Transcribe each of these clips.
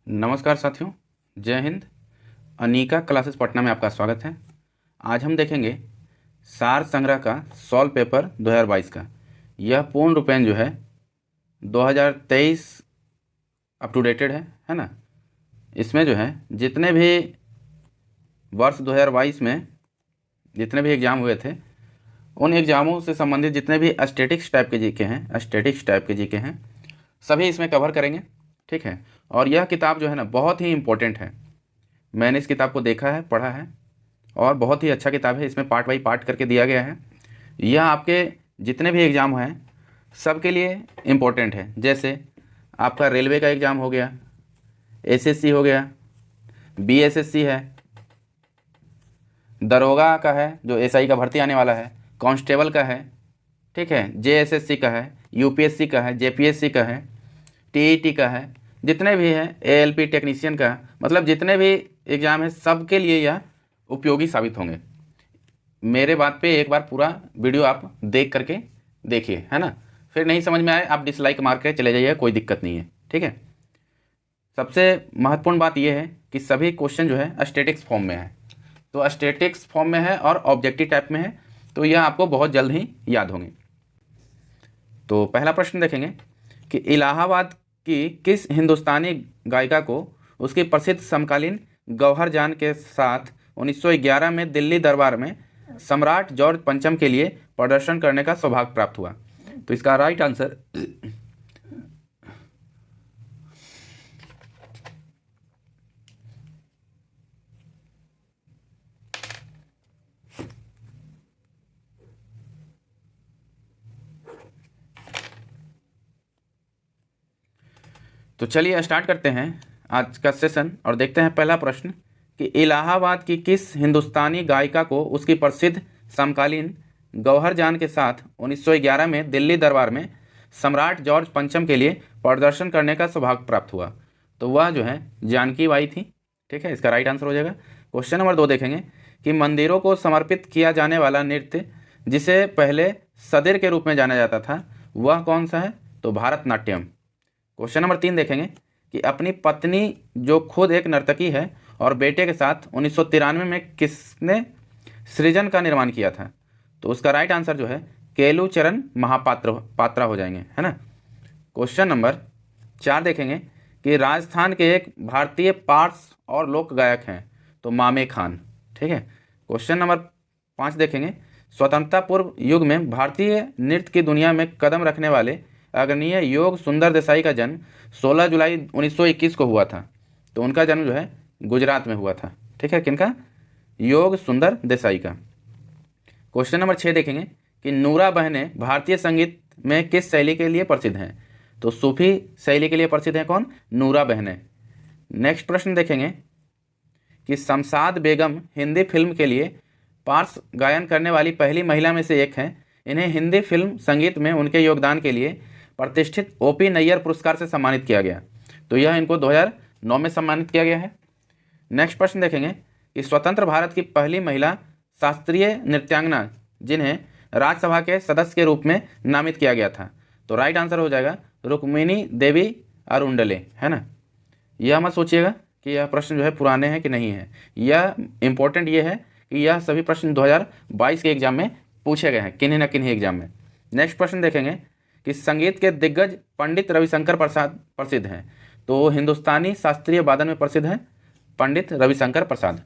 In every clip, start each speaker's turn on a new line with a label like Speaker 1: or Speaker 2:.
Speaker 1: नमस्कार साथियों, जय हिंद। अनीका क्लासेस पटना में आपका स्वागत है। आज हम देखेंगे सार संग्रह का सॉल्व पेपर 2022 का। यह पूर्ण रूपेण जो है 2023 अप टू डेटेड है ना। इसमें जो है जितने भी वर्ष 2022 में जितने भी एग्ज़ाम हुए थे, उन एग्ज़ामों से संबंधित जितने भी स्टैटिक्स टाइप के जीके हैं सभी इसमें कवर करेंगे, ठीक है। और यह किताब जो है ना बहुत ही इम्पोर्टेंट है। मैंने इस किताब को देखा है, पढ़ा है और बहुत ही अच्छा किताब है। इसमें पार्ट बाई पार्ट करके दिया गया है। यह आपके जितने भी एग्ज़ाम हैं सब के लिए इम्पोर्टेंट है। जैसे आपका रेलवे का एग्ज़ाम हो गया, एसएससी हो गया, बीएसएससी है, दरोगा का है जो एसआई का भर्ती आने वाला है, कांस्टेबल का है, ठीक है, जेएसएससी का है, यूपीएससी का है, जेपीएससी का है, टीईटी का है, जितने भी हैं एएलपी टेक्नीशियन का, मतलब जितने भी एग्ज़ाम है सब के लिए यह उपयोगी साबित होंगे। मेरे बात पे एक बार पूरा वीडियो आप देख करके देखिए, है ना। फिर नहीं समझ में आए आप डिसलाइक मार के चले जाइए, कोई दिक्कत नहीं है, ठीक है। सबसे महत्वपूर्ण बात यह है कि सभी क्वेश्चन जो है स्टैटिक्स फॉर्म में है, तो स्टैटिक्स फॉर्म में है और ऑब्जेक्टिव टाइप में है, तो यह आपको बहुत जल्द ही याद होंगे। तो पहला प्रश्न देखेंगे कि इलाहाबाद की किस हिंदुस्तानी गायिका को उसकी प्रसिद्ध समकालीन गौहर जान के साथ 1911 में दिल्ली दरबार में सम्राट जॉर्ज पंचम के लिए प्रदर्शन करने का सौभाग्य प्राप्त हुआ। तो इसका राइट आंसर तो चलिए स्टार्ट करते हैं आज का सेशन और देखते हैं पहला प्रश्न कि इलाहाबाद की किस हिंदुस्तानी गायिका को उसकी प्रसिद्ध समकालीन गौहर जान के साथ 1911 में दिल्ली दरबार में सम्राट जॉर्ज पंचम के लिए प्रदर्शन करने का सौभाग्य प्राप्त हुआ। तो वह जो है जानकी बाई थी, ठीक है। इसका राइट आंसर हो जाएगा। क्वेश्चन नंबर 2 देखेंगे कि मंदिरों को समर्पित किया जाने वाला नृत्य जिसे पहले सदिर के रूप में जाना जाता था वह कौन सा है? तो भारतनाट्यम। क्वेश्चन नंबर 3 देखेंगे कि अपनी पत्नी जो खुद एक नर्तकी है और बेटे के साथ 1993 में किसने सृजन का निर्माण किया था? तो उसका राइट आंसर जो है केलुचरण महापात्रा हो जाएंगे, है ना। क्वेश्चन नंबर 4 देखेंगे कि राजस्थान के एक भारतीय पार्श्व और लोक गायक हैं, तो मामे खान, ठीक है। क्वेश्चन नंबर 5 देखेंगे स्वतंत्रता पूर्व युग में भारतीय नृत्य की दुनिया में कदम रखने वाले अग्रणीय योग सुंदर देसाई का जन्म 16 जुलाई 1921 को हुआ था। तो उनका जन्म जो है गुजरात में हुआ था, ठीक है। किनका? योग सुंदर देसाई का। क्वेश्चन नंबर 6 देखेंगे कि नूरा बहनें भारतीय संगीत में किस शैली के लिए प्रसिद्ध हैं? तो सूफी शैली के लिए प्रसिद्ध हैं कौन? नूरा बहनें। नेक्स्ट प्रश्न देखेंगे कि शमशाद बेगम हिंदी फिल्म के लिए पार्श्व गायन करने वाली पहली महिला में से एक हैं। इन्हें हिंदी फिल्म संगीत में उनके योगदान के लिए प्रतिष्ठित ओपी नैयर पुरस्कार से सम्मानित किया गया। तो यह इनको 2009 में सम्मानित किया गया है। नेक्स्ट प्रश्न देखेंगे कि स्वतंत्र भारत की पहली महिला शास्त्रीय नृत्यांगना जिन्हें राज्यसभा के सदस्य के रूप में नामित किया गया था। तो राइट आंसर हो जाएगा रुक्मिणी देवी अरुंडले, है ना। यह मत सोचिएगा कि यह प्रश्न जो है पुराने हैं कि नहीं है। यह इंपॉर्टेंट ये है कि यह सभी प्रश्न 2022 के एग्जाम में पूछे गए हैं, किन्हीं न किन्हीं एग्जाम में। नेक्स्ट प्रश्न देखेंगे कि संगीत के दिग्गज पंडित रविशंकर प्रसाद प्रसिद्ध हैं। तो हिंदुस्तानी शास्त्रीय वादन में प्रसिद्ध हैं पंडित रविशंकर प्रसाद।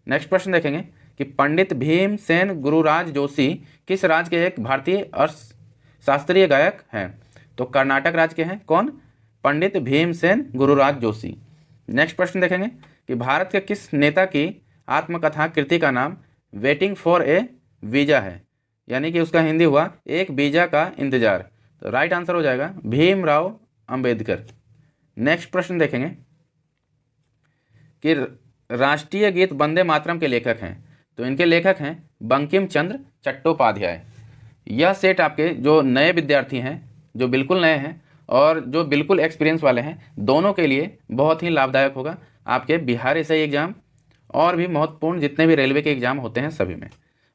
Speaker 1: नेक्स्ट प्रश्न देखेंगे कि पंडित भीमसेन गुरुराज जोशी किस राज्य के एक भारतीय शास्त्रीय गायक हैं? तो कर्नाटक राज्य के हैं कौन? पंडित भीमसेन गुरुराज जोशी। नेक्स्ट प्रश्न देखेंगे कि भारत के किस नेता की आत्मकथा कृति का नाम वेटिंग फॉर ए वीजा है, यानी कि उसका हिंदी हुआ एक वीजा का इंतजार। तो राइट आंसर हो जाएगा भीमराव अंबेडकर। नेक्स्ट प्रश्न देखेंगे कि राष्ट्रीय गीत वंदे मातरम के लेखक हैं। तो इनके लेखक हैं बंकिम चंद्र चट्टोपाध्याय। यह सेट आपके जो नए विद्यार्थी हैं, जो बिल्कुल नए हैं और जो बिल्कुल एक्सपीरियंस वाले हैं, दोनों के लिए बहुत ही लाभदायक होगा आपके बिहार एसआई एग्ज़ाम और भी महत्वपूर्ण जितने भी रेलवे के एग्ज़ाम होते हैं सभी में।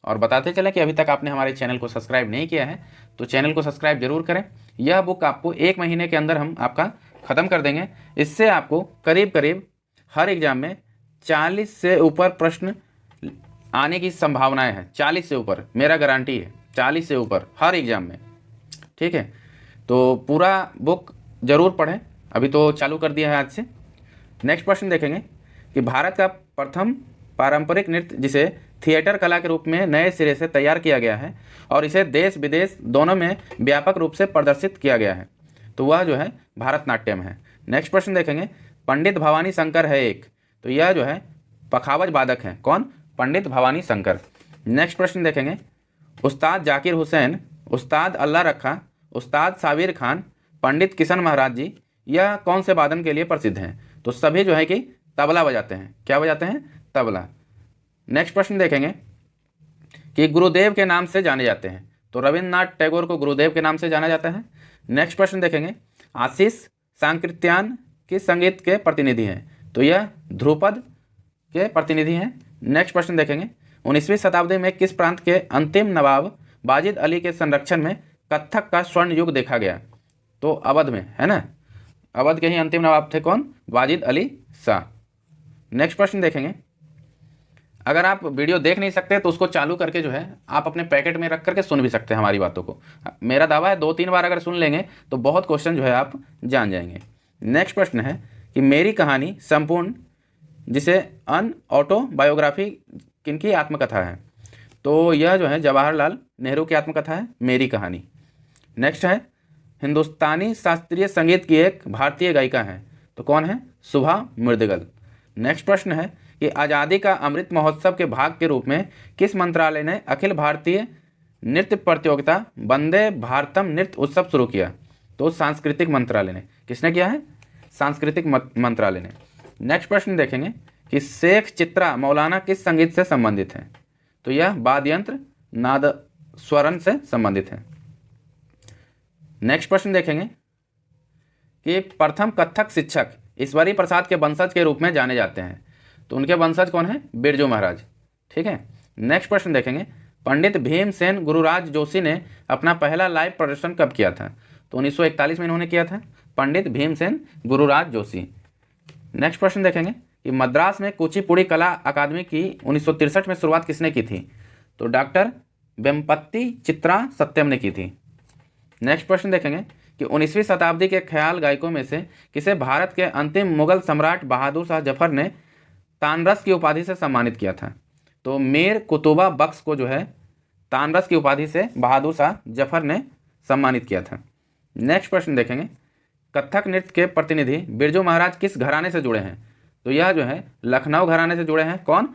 Speaker 1: और बताते चलें कि अभी तक आपने हमारे चैनल को सब्सक्राइब नहीं किया है तो चैनल को सब्सक्राइब जरूर करें। यह बुक आपको 1 महीने के अंदर हम आपका ख़त्म कर देंगे। इससे आपको करीब करीब हर एग्ज़ाम में 40 से ऊपर प्रश्न आने की संभावनाएं हैं। 40 से ऊपर, मेरा गारंटी है, 40 से ऊपर हर एग्ज़ाम में। ठीक है, तो पूरा बुक ज़रूर पढ़ें। अभी तो चालू कर दिया है आज से। नेक्स्ट प्रश्न देखेंगे कि भारत का प्रथम पारंपरिक नृत्य जिसे थिएटर कला के रूप में नए सिरे से तैयार किया गया है और इसे देश विदेश दोनों में व्यापक रूप से प्रदर्शित किया गया है, तो वह जो है भारतनाट्यम है। नेक्स्ट प्रश्न देखेंगे, पंडित भवानी शंकर है एक, तो यह जो है पखावज वादक हैं। कौन? पंडित भवानी शंकर। नेक्स्ट प्रश्न देखेंगे, उस्ताद जाकिर हुसैन, उस्ताद अल्लाह रखा, उस्ताद साबिर खान, पंडित किशन महाराज जी, यह कौन से वादन के लिए प्रसिद्ध हैं? तो सभी जो है कि तबला बजाते हैं। क्या बजाते हैं? तबला। नेक्स्ट प्रश्न देखेंगे कि गुरुदेव के नाम से जाने जाते हैं, तो रविन्द्रनाथ टैगोर को गुरुदेव के नाम से जाना जाता है। नेक्स्ट प्रश्न देखेंगे, आशीष सांकृत्यायन किस संगीत के प्रतिनिधि हैं? तो यह ध्रुपद के प्रतिनिधि हैं। नेक्स्ट प्रश्न देखेंगे, 19वीं शताब्दी में किस प्रांत के अंतिम नवाब वाजिद अली के संरक्षण में कत्थक का स्वर्ण युग देखा गया? तो अवध में, है ना, अवध के ही अंतिम नवाब थे। कौन? वाजिद अली शाह। नेक्स्ट प्रश्न देखेंगे, अगर आप वीडियो देख नहीं सकते तो उसको चालू करके जो है आप अपने पैकेट में रख करके सुन भी सकते हैं हमारी बातों को। मेरा दावा है 2-3 बार अगर सुन लेंगे तो बहुत क्वेश्चन जो है आप जान जाएंगे। नेक्स्ट प्रश्न है कि मेरी कहानी संपूर्ण, जिसे अन ऑटोबायोग्राफी किनकी आत्मकथा है? तो यह जो है जवाहरलाल नेहरू की आत्मकथा है, मेरी कहानी। नेक्स्ट है, हिंदुस्तानी शास्त्रीय संगीत की एक भारतीय गायिका हैं, तो कौन है? सुभा मुद्गल। नेक्स्ट प्रश्न है कि आज़ादी का अमृत महोत्सव के भाग के रूप में किस मंत्रालय ने अखिल भारतीय नृत्य प्रतियोगिता वंदे भारतम नृत्य उत्सव शुरू किया? तो सांस्कृतिक मंत्रालय ने। किसने किया है? सांस्कृतिक मंत्रालय ने। नेक्स्ट प्रश्न देखेंगे कि शेख चित्रा मौलाना किस संगीत से संबंधित है? तो यह वाद्य यंत्र नादस्वरण से संबंधित है। नेक्स्ट प्रश्न देखेंगे कि प्रथम कथक शिक्षक ईश्वरी प्रसाद के वंशज के रूप में जाने जाते हैं, तो उनके वंशज कौन है? बिरजू महाराज। ठीक है। नेक्स्ट प्रश्न देखेंगे, पंडित भीमसेन गुरुराज जोशी ने अपना पहला लाइव प्रदर्शन कब किया था? तो 1941 में इन्होंने किया था, पंडित भीमसेन गुरुराज जोशी। नेक्स्ट प्रश्न देखेंगे कि मद्रास में कुचिपुड़ी कला अकादमी की 1963 में शुरुआत किसने की थी? तो डॉक्टर वेम्पति चित्रा सत्यम ने की थी। नेक्स्ट प्रश्न देखेंगे कि 19वीं शताब्दी के ख्याल गायकों में से किसे भारत के अंतिम मुगल सम्राट बहादुर शाह जफर ने तानरस की उपाधि से सम्मानित किया था? तो मीर कुतुबा बख्श को जो है तानरस की उपाधि से बहादुर शाह जफर ने सम्मानित किया था। नेक्स्ट प्रश्न देखेंगे, कथक नृत्य के प्रतिनिधि बिरजू महाराज किस घराने से जुड़े हैं? तो यह जो है लखनऊ घराने से जुड़े हैं। कौन?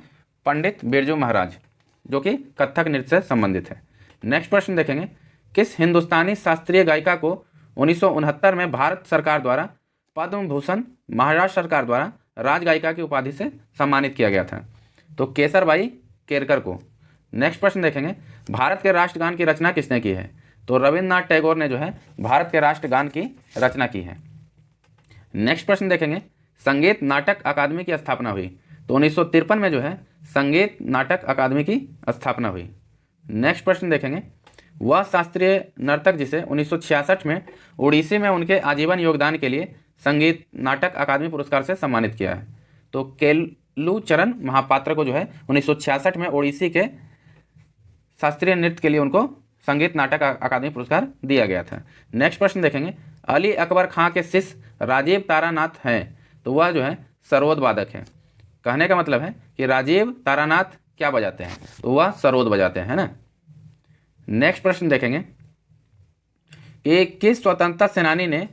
Speaker 1: पंडित बिरजू महाराज, जो कि कथक नृत्य से संबंधित है। नेक्स्ट प्रश्न देखेंगे, किस हिंदुस्तानी शास्त्रीय गायिका को 1969 में भारत सरकार द्वारा पद्म भूषण, महाराष्ट्र सरकार द्वारा राज गायिका की उपाधि से सम्मानित किया गया था? तो केसरबाई केरकर को। नेक्स्ट प्रश्न देखेंगे, भारत के राष्ट्रगान की रचना किसने की है? तो रविन्द्रनाथ टैगोर ने जो है भारत के राष्ट्रगान की रचना की है। नेक्स्ट प्रश्न देखेंगे, संगीत नाटक अकादमी की स्थापना हुई? तो 1953 में जो है संगीत नाटक अकादमी की स्थापना हुई। नेक्स्ट प्रश्न देखेंगे, वह शास्त्रीय नर्तक जिसे 1966 में उड़ीसी में उनके आजीवन योगदान के लिए संगीत नाटक अकादमी पुरस्कार से सम्मानित किया है? तो केलुचरण महापात्र को जो है 1966 में उड़ीसी के शास्त्रीय नृत्य के लिए उनको संगीत नाटक अकादमी पुरस्कार दिया गया था। नेक्स्ट प्रश्न देखेंगे, अली अकबर खां के शिष्य राजीव तारानाथ हैं, तो वह जो है सरोद वादक है। कहने का मतलब है कि राजीव तारानाथ क्या बजाते हैं? तो वह सरोद बजाते हैं, है ना। नेक्स्ट प्रश्न देखेंगे कि किस स्वतंत्रता सेनानी ने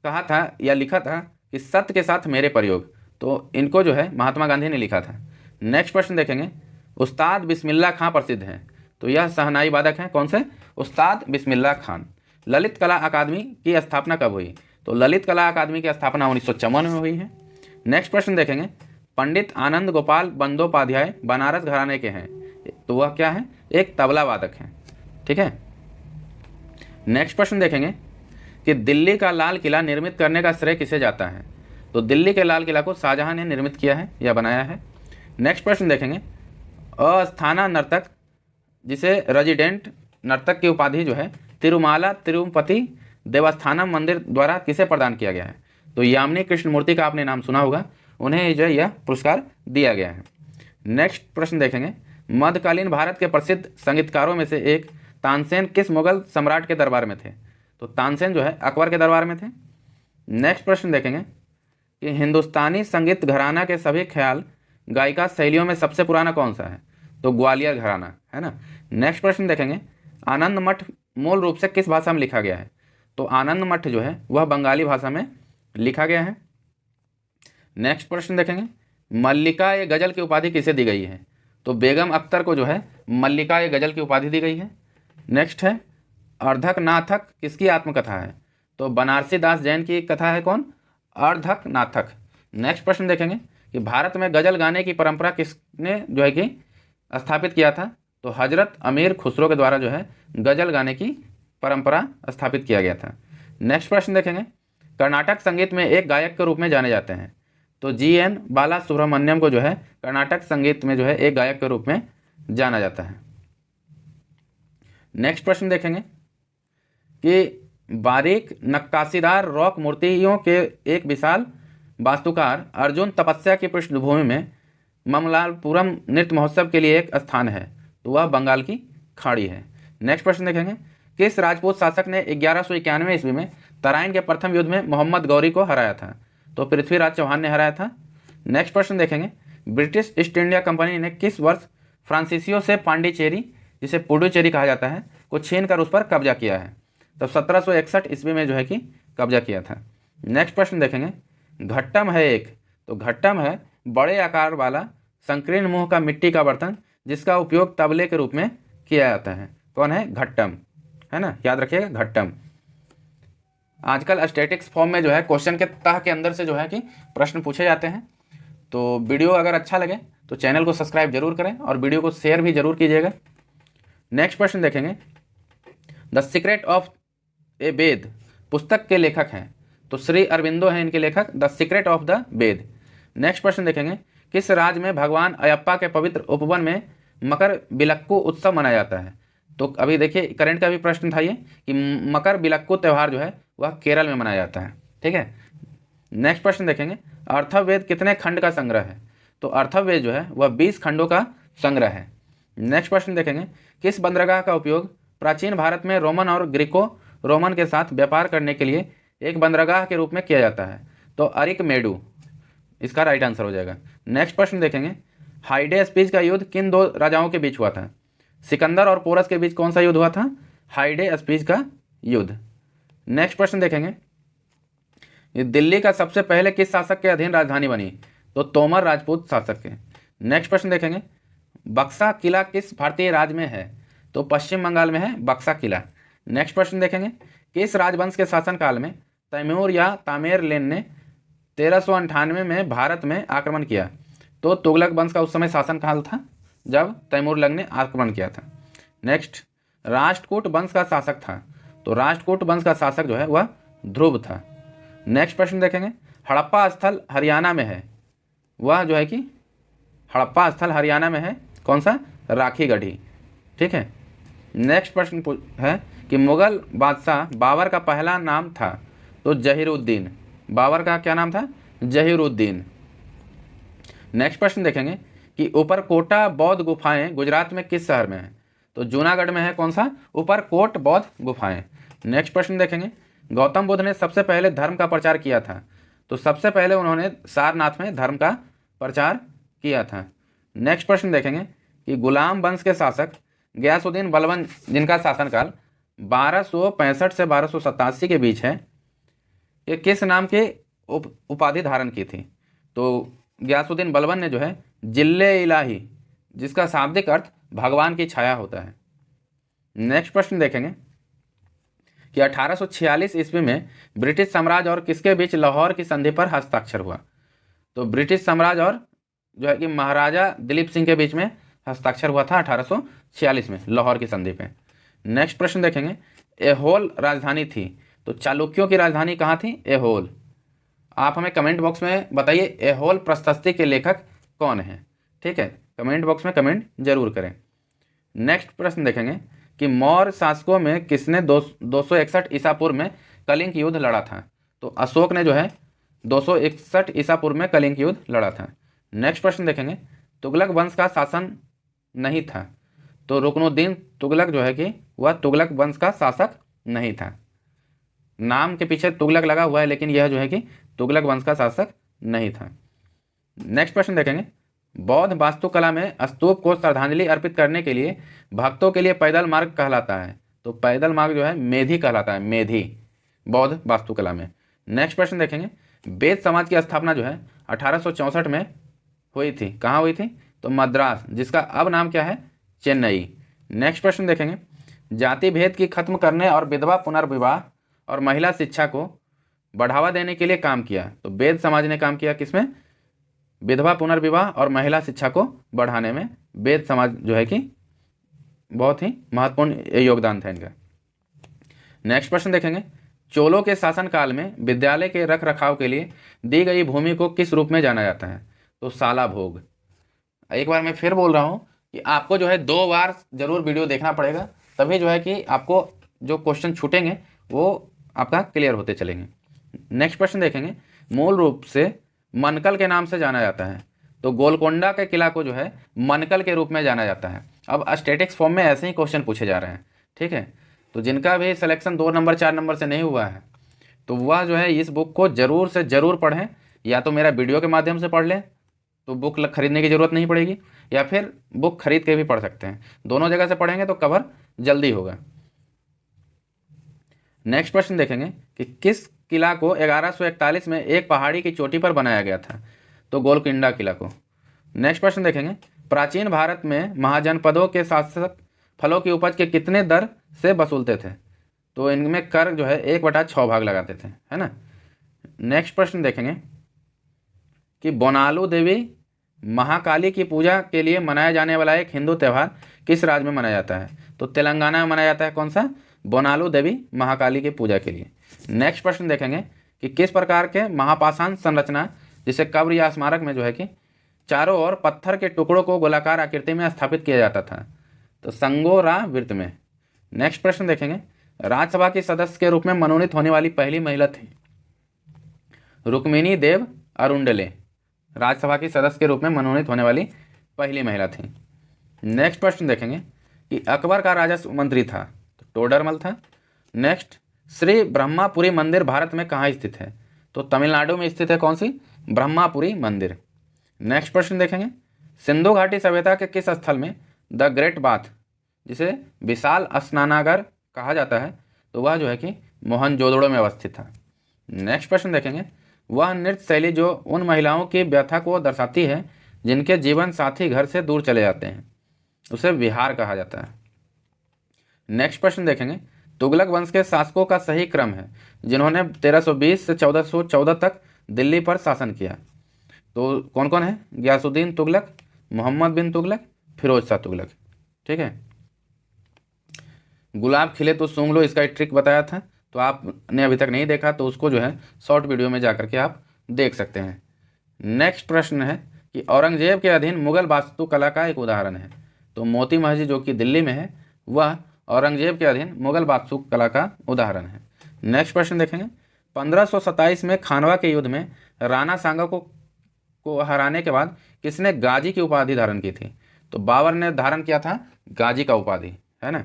Speaker 1: कहा था या लिखा था कि सत्य के साथ मेरे प्रयोग? तो इनको जो है महात्मा गांधी ने लिखा था। नेक्स्ट प्रश्न देखेंगे, उस्ताद बिस्मिल्लाह खां प्रसिद्ध हैं, तो यह शहनाई वादक हैं। कौन से? उस्ताद बिस्मिल्लाह खान। ललित कला अकादमी की स्थापना कब हुई? तो ललित कला अकादमी की स्थापना 1954 में हुई है। नेक्स्ट प्रश्न देखेंगे, पंडित आनंद गोपाल बंदोपाध्याय बनारस घराने के हैं, तो वह क्या है? एक तबला वादक हैं। ठीक है। नेक्स्ट प्रश्न देखेंगे कि दिल्ली का लाल किला निर्मित करने का श्रेय किसे जाता है? तो दिल्ली के लाल किला को शाहजहां ने निर्मित किया है या बनाया है। नेक्स्ट प्रश्न देखेंगे, अस्थाना नर्तक जिसे रेजिडेंट नर्तक की उपाधि जो है तिरुमाला तिरुपति देवस्थानम मंदिर द्वारा किसे प्रदान किया गया है? तो यामिनी कृष्णमूर्ति का आपने नाम सुना होगा, उन्हें जो है यह पुरस्कार दिया गया है। नेक्स्ट प्रश्न देखेंगे, मध्यकालीन भारत के प्रसिद्ध संगीतकारों में से एक तानसेन किस मुगल सम्राट के दरबार में थे? तो तानसेन जो है अकबर के दरबार में थे। नेक्स्ट प्रश्न देखेंगे कि हिंदुस्तानी संगीत घराना के सभी ख्याल गायिका शैलियों में सबसे पुराना कौन सा है? तो ग्वालियर घराना, है ना। नेक्स्ट प्रश्न देखेंगे, आनंद मठ मूल रूप से किस भाषा में लिखा गया है? तो आनंद मठ जो है वह बंगाली भाषा में लिखा गया है। नेक्स्ट प्रश्न देखेंगे, मल्लिका ये गजल की उपाधि किसे दी गई है? तो बेगम अख्तर को जो है मल्लिका ये गजल की उपाधि दी गई है। नेक्स्ट है, अर्धक नाथक किसकी आत्मकथा है? तो बनारसी दास जैन की कथा है, कौन? अर्धक नाथक। नेक्स्ट प्रश्न देखेंगे कि भारत में गजल गाने की परंपरा किसने जो है कि स्थापित किया था? तो हजरत अमीर खुसरो के द्वारा जो है गजल गाने की परंपरा स्थापित किया गया था। नेक्स्ट प्रश्न देखेंगे, कर्नाटक संगीत में एक गायक के रूप में जाने जाते हैं? तो GN बाला सुब्रमण्यम को जो है कर्नाटक संगीत में जो है एक गायक के रूप में जाना जाता है। नेक्स्ट प्रश्न देखेंगे कि बारीक नक्काशीदार रॉक मूर्तियों के एक विशाल वास्तुकार अर्जुन तपस्या की पृष्ठभूमि में ममलापुरम नृत्य महोत्सव के लिए एक स्थान है, तो वह बंगाल की खाड़ी है। नेक्स्ट प्रश्न देखेंगे, किस राजपूत शासक ने 1191 ईस्वी में तराइन के प्रथम युद्ध में मोहम्मद गौरी को हराया था? तो पृथ्वीराज चौहान ने हराया था। नेक्स्ट प्रश्न देखेंगे, ब्रिटिश ईस्ट इंडिया कंपनी ने किस वर्ष फ्रांसीसियों से पांडिचेरी, जिसे पुडुचेरी कहा जाता है, को छीन कर उस पर कब्जा किया है? तो 1761 ईस्वी में जो है कि कब्जा किया था। नेक्स्ट प्रश्न देखेंगे, घट्टम है एक, तो घट्टम है बड़े आकार वाला संकीर्ण मुंह का मिट्टी का बर्तन जिसका उपयोग तबले के रूप में किया जाता है। कौन है? घट्टम, है ना, याद रखिएगा घट्टम। आजकल स्टैटिक्स फॉर्म में जो है क्वेश्चन के तह के अंदर से जो है कि प्रश्न पूछे जाते हैं। तो वीडियो अगर अच्छा लगे तो चैनल को सब्सक्राइब जरूर करें और वीडियो को शेयर भी जरूर कीजिएगा। नेक्स्ट प्रश्न देखेंगे, द सीक्रेट ऑफ ए वेद पुस्तक के लेखक हैं? तो श्री अरविंदो हैं इनके लेखक, the secret of the Veda. Next प्रश्न देखेंगे, किस राज्य में भगवान अयप्पा के पवित्र उपवन में मकर बिलक्कू उत्सव मनाया जाता है? तो अभी देखिए करंट का भी प्रश्न था ये कि मकर बिलक्कू त्यौहार जो है वह केरल में मनाया जाता है। ठीक है। नेक्स्ट प्रश्न देखेंगे, अर्थववेद कितने खंड का संग्रह है? तो अर्थववेद जो है वह 20 खंडों का संग्रह है। नेक्स्ट प्रश्न देखेंगे, किस बंदरगाह का उपयोग प्राचीन भारत में रोमन और ग्रीको रोमन के साथ व्यापार करने के लिए एक बंदरगाह के रूप में किया जाता है? तो अरिकमेडु इसका राइट आंसर हो जाएगा। नेक्स्ट प्रश्न देखेंगे, हाइडे स्पीच का युद्ध किन दो राजाओं के बीच हुआ था? सिकंदर और पोरस के बीच कौन सा युद्ध हुआ था? हाइडे स्पीच का युद्ध। नेक्स्ट प्रश्न देखेंगे, ये दिल्ली का सबसे पहले किस शासक के अधीन राजधानी बनी? तो तोमर राजपूत शासक के। नेक्स्ट प्रश्न देखेंगे, बक्सा किला किस भारतीय राज्य में है? तो पश्चिम बंगाल में है बक्सा किला। नेक्स्ट प्रश्न देखेंगे, किस राजवंश के शासनकाल में तैमूर या तामेरलेन ने 1398 में भारत में आक्रमण किया? तो तुगलक वंश का उस समय शासनकाल था जब तैमूरलंग ने आक्रमण किया था। नेक्स्ट, राष्ट्रकूट वंश का शासक था? तो राष्ट्रकूट वंश का शासक जो है वह ध्रुव था। नेक्स्ट प्रश्न देखेंगे, हड़प्पा स्थल हरियाणा में है, वह जो है कि हड़प्पा स्थल हरियाणा में है कौन सा? राखी गढ़ी। ठीक है। नेक्स्ट प्रश्न है कि मुगल बादशाह बाबर का पहला नाम था? तो जहीरुद्दीन। बाबर का क्या नाम था? जहीरुद्दीन। नेक्स्ट प्रश्न देखेंगे कि ऊपरकोटा बौद्ध गुफाएं गुजरात में किस शहर में है? तो जूनागढ़ में है कौन सा? ऊपरकोट बौद्ध गुफाएं। नेक्स्ट प्रश्न देखेंगे, गौतम बुद्ध ने सबसे पहले धर्म का प्रचार किया था? तो सबसे पहले उन्होंने सारनाथ में धर्म का प्रचार किया था। नेक्स्ट प्रश्न देखेंगे कि गुलाम वंश के शासक गयासुद्दीन बलबन जिनका शासनकाल 1265 से 1287 के बीच है, ये किस नाम के उपाधि धारण की थी? तो गयासुद्दीन बलबन ने जो है जिल्ले इलाही, जिसका शाब्दिक अर्थ भगवान की छाया होता है। नेक्स्ट प्रश्न देखेंगे कि 1846 ईस्वी में ब्रिटिश साम्राज्य और किसके बीच लाहौर की संधि पर हस्ताक्षर हुआ? तो ब्रिटिश साम्राज्य और जो है कि महाराजा दिलीप सिंह के बीच में हस्ताक्षर हुआ था 1846 में लाहौर की संधि पे। नेक्स्ट प्रश्न देखेंगे, ऐहोल राजधानी थी? तो चालुक्यों की राजधानी कहाँ थी? ऐहोल। आप हमें कमेंट बॉक्स में बताइए ऐहोल प्रशस्ति के लेखक कौन है? ठीक है, कमेंट बॉक्स में कमेंट जरूर करें। नेक्स्ट प्रश्न देखेंगे कि मौर्य शासकों में किसने 261 ईसा पूर्व में कलिंग युद्ध लड़ा था? तो अशोक ने जो है 261 ईसा पूर्व में कलिंग युद्ध लड़ा था। नेक्स्ट प्रश्न देखेंगे, तुगलक वंश का शासन नहीं था। तो रुकनुद्दीन तुगलक जो है कि वह तुगलक वंश का शासक नहीं था। नाम के पीछे तुगलक लगा हुआ है, लेकिन यह जो है कि तुगलक वंश का शासक नहीं था। नेक्स्ट प्रश्न देखेंगे, बौद्ध वास्तुकला में स्तूप को श्रद्धांजलि अर्पित करने के लिए भक्तों के लिए पैदल मार्ग कहलाता है। तो पैदल मार्ग जो है मेधी कहलाता है, मेधी बौद्ध वास्तुकला में। नेक्स्ट प्रश्न देखेंगे, वेद समाज की स्थापना जो है 1864 में हुई थी। कहाँ हुई थी? तो मद्रास, जिसका अब नाम क्या है? चेन्नई। नेक्स्ट प्रश्न देखेंगे, जाति भेद की खत्म करने और विधवा पुनर्विवाह और महिला शिक्षा को बढ़ावा देने के लिए काम किया। तो वेद समाज ने काम किया किसमें? विधवा पुनर्विवाह और महिला शिक्षा को बढ़ाने में वेद समाज जो है कि बहुत ही महत्वपूर्ण योगदान था इनका। नेक्स्ट प्रश्न देखेंगे, चोलों के शासनकाल में विद्यालय के रख रखाव के लिए दी गई भूमि को किस रूप में जाना जाता है? तो साला भोग। एक बार मैं फिर बोल रहा हूँ कि आपको जो है 2 बार जरूर वीडियो देखना पड़ेगा, तभी जो है कि आपको जो क्वेश्चन छूटेंगे वो आपका क्लियर होते चलेंगे। नेक्स्ट प्रश्न देखेंगे, मूल रूप से मनकल के नाम से जाना जाता है। तो गोलकोंडा के किला को जो है मनकल के रूप में जाना जाता है। अब स्टैटिक्स फॉर्म में ऐसे ही क्वेश्चन पूछे जा रहे हैं, ठीक है। तो जिनका भी सिलेक्शन 2 नंबर 4 नंबर से नहीं हुआ है, तो वह जो है इस बुक को ज़रूर से ज़रूर पढ़ें। या तो मेरा वीडियो के माध्यम से पढ़ लें, तो बुक खरीदने की ज़रूरत नहीं पड़ेगी, या फिर बुक खरीद के भी पढ़ सकते हैं। दोनों जगह से पढ़ेंगे तो कवर जल्दी होगा। नेक्स्ट प्रश्न देखेंगे कि किस किला को 1141 में एक पहाड़ी की चोटी पर बनाया गया था? तो गोलकुंडा किला को। नेक्स्ट प्रश्न देखेंगे, प्राचीन भारत में महाजनपदों के शासक फलों की उपज के कितने दर से वसूलते थे? तो इनमें कर जो है 1/6 भाग लगाते थे, है ना। नेक्स्ट प्रश्न देखेंगे कि बोनालू देवी महाकाली की पूजा के लिए मनाया जाने वाला एक हिंदू त्यौहार किस राज्य में मनाया जाता है? तो तेलंगाना में मनाया जाता है। कौन सा? बोनालू देवी महाकाली की पूजा के लिए। नेक्स्ट प्रश्न देखेंगे कि किस प्रकार के महापाषाण संरचना, जिसे कब्र या स्मारक में जो है कि चारों ओर पत्थर के टुकड़ों को गोलाकार आकृति में स्थापित किया जाता था? तो संगोरा वृत्त में। नेक्स्ट प्रश्न देखेंगे, राज्यसभा की सदस्य के रूप में मनोनीत होने वाली पहली महिला थी? रुक्मिणी देव अरुंडले राज्यसभा की सदस्य के रूप में मनोनीत होने वाली पहली महिला थी। नेक्स्ट प्रश्न देखेंगे कि अकबर का राजस्व मंत्री था? तो टोडरमल था। नेक्स्ट, श्री ब्रह्मापुरी मंदिर भारत में कहाँ स्थित है? तो तमिलनाडु में स्थित है। कौन सी? ब्रह्मापुरी मंदिर। नेक्स्ट प्रश्न देखेंगे, सिंधु घाटी सभ्यता के किस स्थल में द ग्रेट बाथ, जिसे विशाल स्नानागार कहा जाता है, तो वह जो है कि मोहनजोदड़ो में अवस्थित था। नेक्स्ट प्रश्न देखेंगे, वह नृत्य शैली जो उन महिलाओं की व्यथा को दर्शाती है जिनके जीवन साथी घर से दूर चले जाते हैं, उसे विहार कहा जाता है। नेक्स्ट प्रश्न देखेंगे, तुगलक वंश के शासकों का सही क्रम है जिन्होंने 1320 से 1414 तक दिल्ली पर शासन किया। तो कौन कौन है? गयासुद्दीन तुगलक, मोहम्मद बिन तुगलक, फिरोज शाह तुगलक, ठीक है। गुलाब खिले तो सूंघ लो, इसका एक ट्रिक बताया था, तो आपने अभी तक नहीं देखा तो उसको जो है शॉर्ट वीडियो में जा करके आप देख सकते हैं। नेक्स्ट प्रश्न है कि औरंगजेब के अधीन मुगल वास्तुकला का एक उदाहरण है। तो मोती मस्जिद जो कि दिल्ली में है, वह औरंगजेब के अधीन मुगल वास्तुकला का उदाहरण है। नेक्स्ट प्रश्न देखेंगे, 1527 में खानवा के युद्ध में राणा सांगा को हराने के बाद किसने गाजी की उपाधि धारण की थी? तो बाबर ने धारण किया था गाजी का उपाधि, है ना।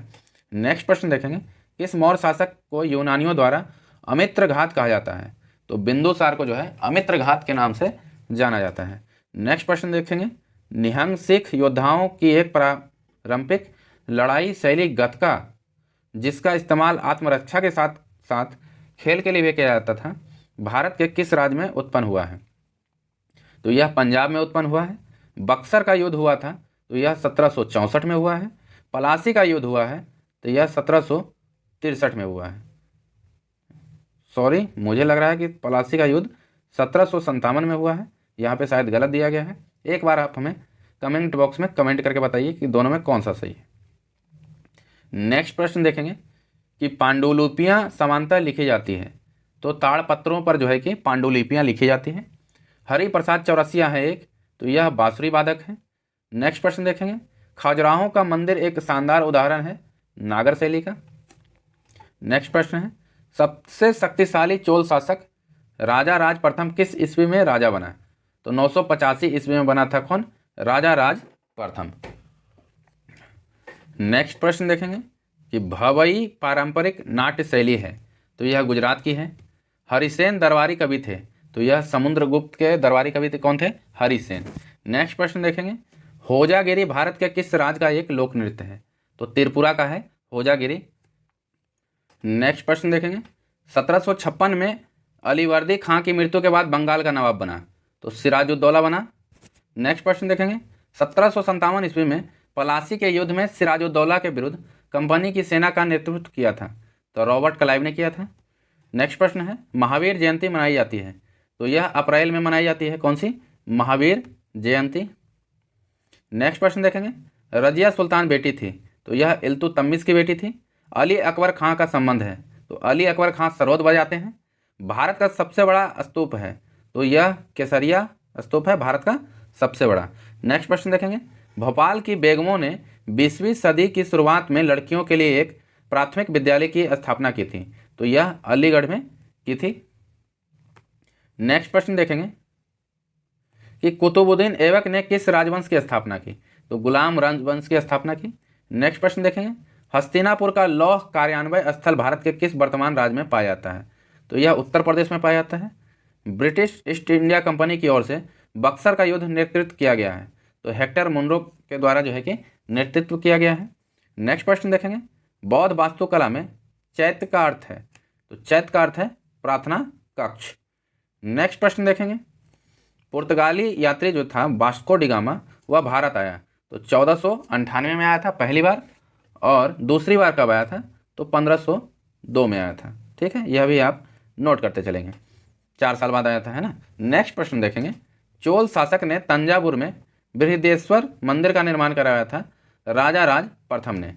Speaker 1: नेक्स्ट प्रश्न देखेंगे, किस मौर्य शासक को यूनानियों द्वारा अमित्र घात कहा जाता है? तो बिंदुसार को जो है अमित्र घात के नाम से जाना जाता है। नेक्स्ट प्रश्न देखेंगे, निहंग सिख योद्धाओं की एक पारंपरिक लड़ाई शैली गतका, जिसका इस्तेमाल आत्मरक्षा के साथ साथ खेल के लिए भी किया जाता था, भारत के किस राज्य में उत्पन्न हुआ है? तो यह पंजाब में उत्पन्न हुआ है। बक्सर का युद्ध हुआ था, तो यह 1764 में हुआ है। पलासी का युद्ध हुआ है, तो यह 1763 में हुआ है। सॉरी, मुझे लग रहा है कि पलासी का युद्ध 1757 में हुआ है, यहाँ पे शायद गलत दिया गया है। एक बार आप हमें कमेंट बॉक्स में कमेंट करके बताइए कि दोनों में कौन सा सही है। नेक्स्ट प्रश्न देखेंगे कि पांडुलिपियाँ समांतर लिखी जाती है। तो ताड़पत्रों पर जो है कि पांडुलिपियाँ लिखी जाती हैं। हरि प्रसाद चौरसिया है एक, तो यह बांसुरी वादक है। नेक्स्ट प्रश्न देखेंगे, खजुराहो का मंदिर एक शानदार उदाहरण है नागर शैली का। नेक्स्ट प्रश्न है, सबसे शक्तिशाली चोल शासक राजा राज प्रथम किस ईस्वी में राजा बना? तो 985 ईस्वी में बना था कौन? राजा राज प्रथम। नेक्स्ट प्रश्न देखेंगे कि भवई पारंपरिक नाट्य शैली है, तो यह गुजरात की है। हरिसेन दरबारी कवि थे, तो यह समुद्रगुप्त के दरबारी कवि थे, कौन थे? हरिसेन। नेक्स्ट प्रश्न देखेंगे, होजागिरी भारत के किस राज्य का एक लोक नृत्य है? तो त्रिपुरा का है होजागिरी। नेक्स्ट प्रश्न देखेंगे, 1756 में अलीवर्दी खां की मृत्यु के बाद बंगाल का नवाब बना, तो सिराजुद्दौला बना। नेक्स्ट प्रश्न देखेंगे, 1757 ईस्वी में पलासी के युद्ध में सिराजुद्दौला के विरुद्ध कंपनी की सेना का नेतृत्व किया था, तो रॉबर्ट क्लाइव ने किया था। नेक्स्ट प्रश्न है, महावीर जयंती मनाई जाती है, तो यह अप्रैल में मनाई जाती है, कौन सी? महावीर जयंती। नेक्स्ट प्रश्न देखेंगे, रजिया सुल्तान बेटी थी, तो यह इल्तुतमिश की बेटी थी। अली अकबर खां का संबंध है, तो अली अकबर खां सरोद बजाते हैं। भारत का सबसे बड़ा स्तूप है, तो यह केसरिया स्तूप है भारत का सबसे बड़ा। नेक्स्ट प्रश्न देखेंगे, भोपाल की बेगमों ने 20वीं सदी की शुरुआत में लड़कियों के लिए एक प्राथमिक विद्यालय की स्थापना की थी, तो यह अलीगढ़ में की थी। नेक्स्ट प्रश्न देखेंगे कि कुतुबुद्दीन ऐबक ने किस राजवंश की स्थापना की? तो गुलाम राजवंश की स्थापना की। नेक्स्ट प्रश्न देखेंगे, हस्तिनापुर का लौह कार्यान्वयन स्थल भारत के किस वर्तमान राज्य में पाया जाता है? तो यह उत्तर प्रदेश में पाया जाता है। ब्रिटिश ईस्ट इंडिया कंपनी की ओर से बक्सर का युद्ध नेतृत्व किया गया है, तो हेक्टर मुनरो के द्वारा जो है कि नेतृत्व किया गया है। नेक्स्ट प्रश्न देखेंगे, बौद्ध वास्तुकला में चैत्य का अर्थ है, तो चैत्य का अर्थ है प्रार्थना कक्ष। नेक्स्ट प्रश्न देखेंगे, पुर्तगाली यात्री जो था वास्को डिगामा, वह भारत आया, तो 1498 में आया था पहली बार, और दूसरी बार कब आया था? तो 1502 में आया था। ठीक है, यह भी आप नोट करते चलेंगे, 4 साल बाद आया था, है ना। नेक्स्ट प्रश्न देखेंगे, चोल शासक ने तंजावुर में बृहदेश्वर मंदिर का निर्माण कराया था राजा राज प्रथम ने।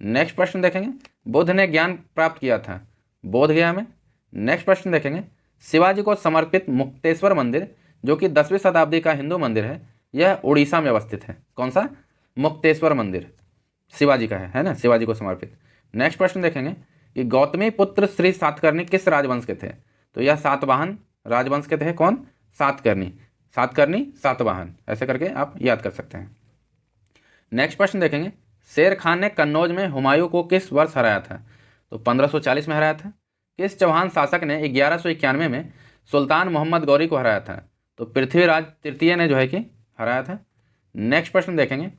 Speaker 1: नेक्स्ट प्रश्न देखेंगे, बुद्ध ने ज्ञान प्राप्त किया था बोध गया में। नेक्स्ट प्रश्न देखेंगे, शिवाजी को समर्पित मुक्तेश्वर मंदिर जो कि 10वीं शताब्दी का हिंदू मंदिर है, यह उड़ीसा में अवस्थित है। कौन सा? मुक्तेश्वर मंदिर शिवाजी का है ना, शिवाजी को समर्पित। नेक्स्ट प्रश्न देखेंगे कि गौतमी पुत्र श्री सातकर्णी किस राजवंश के थे? तो यह सातवाहन राजवंश के थे। कौन? सातकर्णी, सातकर्णी सातवाहन, ऐसे करके आप याद कर सकते हैं। नेक्स्ट प्रश्न देखेंगे, शेर खान ने कन्नौज में हुमायूं को किस वर्ष हराया था? तो 1540 में हराया था। किस चौहान शासक ने 1191 में सुल्तान मोहम्मद गौरी को हराया था? तो पृथ्वीराज तृतीय ने जो है कि हराया था। नेक्स्ट प्रश्न देखेंगे,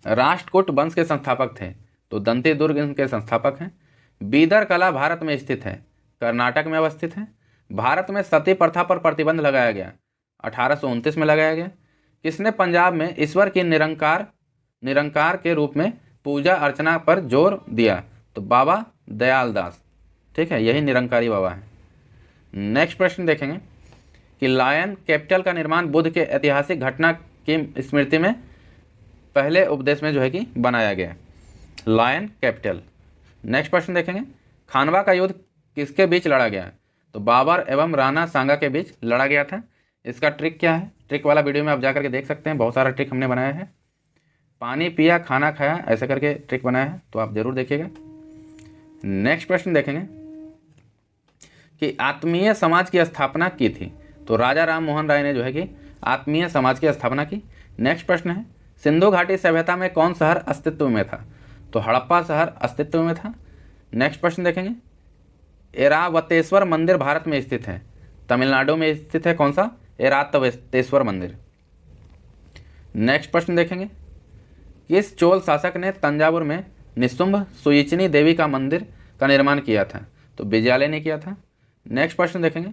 Speaker 1: राष्ट्रकूट वंश के संस्थापक थे, तो दंती दुर्ग इनके संस्थापक हैं। बीदर कला भारत में स्थित है, कर्नाटक में अवस्थित है। भारत में सती प्रथा पर प्रतिबंध लगाया गया, 1829 में लगाया गया। किसने पंजाब में ईश्वर की निरंकार के रूप में पूजा अर्चना पर जोर दिया? तो बाबा दयाल दास। ठीक है, यही निरंकारी बाबा है। नेक्स्ट प्रश्न देखेंगे कि लायन कैपिटल का निर्माण बुद्ध के ऐतिहासिक घटना की स्मृति में पहले उपदेश में जो है कि बनाया गया, लायन कैपिटल। नेक्स्ट प्रश्न देखेंगे, खानवा का युद्ध किसके बीच लड़ा गया? तो बाबर एवं राणा सांगा के बीच लड़ा गया था। इसका ट्रिक क्या है? ट्रिक वाला वीडियो में आप जा करके देख सकते हैं, बहुत सारा ट्रिक हमने बनाया है। पानी पिया, खाना खाया, ऐसे करके ट्रिक बनाया है, तो आप जरूर देखिएगा। नेक्स्ट प्रश्न देखेंगे कि आत्मीय समाज की स्थापना की थी, तो राजा राम मोहन राय ने जो है कि आत्मीय समाज की स्थापना की। नेक्स्ट प्रश्न है, सिंधु घाटी सभ्यता में कौन शहर अस्तित्व में था? तो हड़प्पा शहर अस्तित्व में था। नेक्स्ट प्रश्न देखेंगे, एरावतेश्वर मंदिर भारत में स्थित है, तमिलनाडु में स्थित है। कौन सा? एरावतेश्वर मंदिर। नेक्स्ट प्रश्न देखेंगे, किस चोल शासक ने तंजावुर में निशुंभ सुयिचनी देवी का मंदिर का निर्माण किया था? तो विजयालय ने किया था। नेक्स्ट प्रश्न देखेंगे,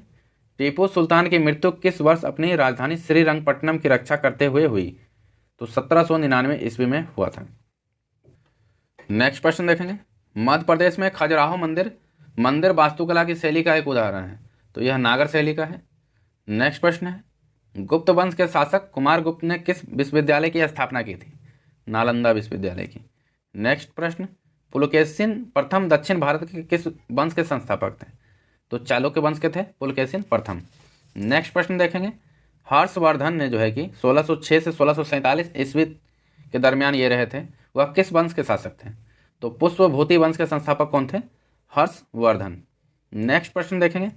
Speaker 1: टीपू सुल्तान की मृत्यु किस वर्ष अपनी राजधानी श्रीरंगपट्टनम की रक्षा करते हुए हुई? तो 1799 ईस्वी में हुआ था। नेक्स्ट प्रश्न देखेंगे, मध्य प्रदेश में खजुराहो मंदिर वास्तुकला की शैली का एक उदाहरण है, तो यह नागर शैली का है। नेक्स्ट प्रश्न है, गुप्त वंश के शासक कुमारगुप्त ने किस विश्वविद्यालय की स्थापना की थी? नालंदा विश्वविद्यालय की। नेक्स्ट प्रश्न, पुलकेशिन प्रथम दक्षिण भारत के किस वंश के संस्थापक थे? तो चालुक्य वंश के थे पुलकेशिन प्रथम। नेक्स्ट प्रश्न देखेंगे, हर्षवर्धन ने जो है कि 1606 से 1647 ईस्वी के दरमियान ये रहे थे, वह किस वंश के शासक थे? तो पुष्पभूति वंश के संस्थापक कौन थे? हर्षवर्धन। नेक्स्ट प्रश्न देखेंगे,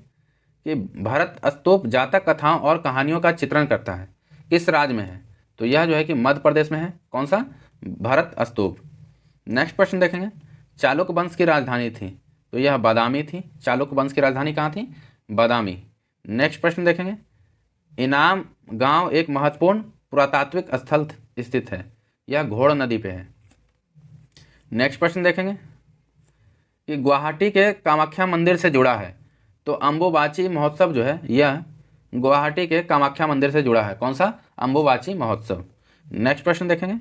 Speaker 1: कि भरत स्तूप जातक कथाओं और कहानियों का चित्रण करता है, किस राज्य में है? तो यह जो है कि मध्य प्रदेश में है। कौन सा? भरत स्तूप। नेक्स्ट प्रश्न देखेंगे, चालुक्य वंश की राजधानी थी, तो यह बादामी थी। चालुक्य वंश की राजधानी कहाँ थी? बादामी। नेक्स्ट प्रश्न देखेंगे, इनाम गांव एक महत्वपूर्ण पुरातात्विक स्थल स्थित है, यह घोड़ नदी पे है। नेक्स्ट प्रश्न देखेंगे कि गुवाहाटी के कामाख्या मंदिर से जुड़ा है, तो अम्बुबाची महोत्सव जो है यह गुवाहाटी के कामाख्या मंदिर से जुड़ा है। कौन सा? अम्बुबाची महोत्सव। नेक्स्ट प्रश्न देखेंगे,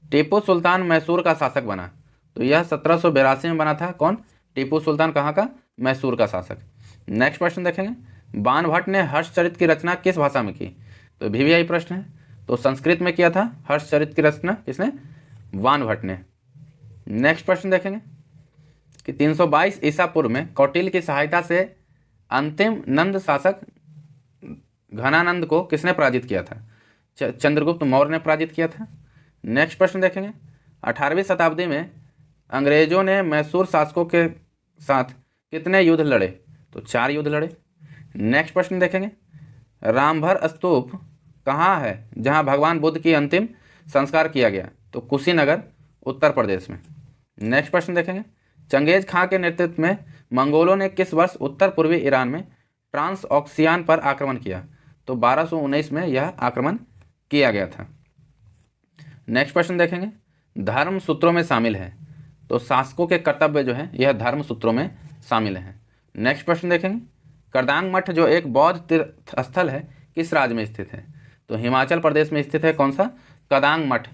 Speaker 1: टीपू सुल्तान मैसूर का शासक बना, तो यह 1782 में बना था। कौन? टीपू सुल्तान कहाँ का? मैसूर का शासक। नेक्स्ट प्रश्न देखेंगे, बाणभट्ट ने हर्षचरित की रचना किस भाषा में की? तो VVI प्रश्न है, तो संस्कृत में किया था हर्षचरित की रचना। किसने? बाणभट्ट ने। नेक्स्ट प्रश्न देखेंगे कि 322 ईसा पूर्व में कौटिल्य की सहायता से अंतिम नंद शासक घनानंद को किसने पराजित किया था? चंद्रगुप्त मौर्य ने पराजित किया था। नेक्स्ट प्रश्न देखेंगे, 18वीं शताब्दी में अंग्रेजों ने मैसूर शासकों के साथ कितने युद्ध लड़े? तो 4 युद्ध लड़े। नेक्स्ट प्रश्न देखेंगे, रामभर स्तूप कहाँ है जहाँ भगवान बुद्ध की अंतिम संस्कार किया गया? तो कुशीनगर, उत्तर प्रदेश में। नेक्स्ट प्रश्न देखेंगे, चंगेज खां के नेतृत्व में मंगोलों ने किस वर्ष उत्तर पूर्वी ईरान में ट्रांस ऑक्सियान पर आक्रमण किया? तो 1219 में यह आक्रमण किया गया था। नेक्स्ट प्रश्न देखेंगे, धर्म सूत्रों में शामिल है, तो शासकों के कर्तव्य जो है यह धर्म सूत्रों में शामिल है। नेक्स्ट प्रश्न देखेंगे, करदांग मठ जो एक बौद्ध तीर्थ स्थल है किस राज्य में स्थित है? तो हिमाचल प्रदेश में स्थित है। कौन सा? करदांग मठ।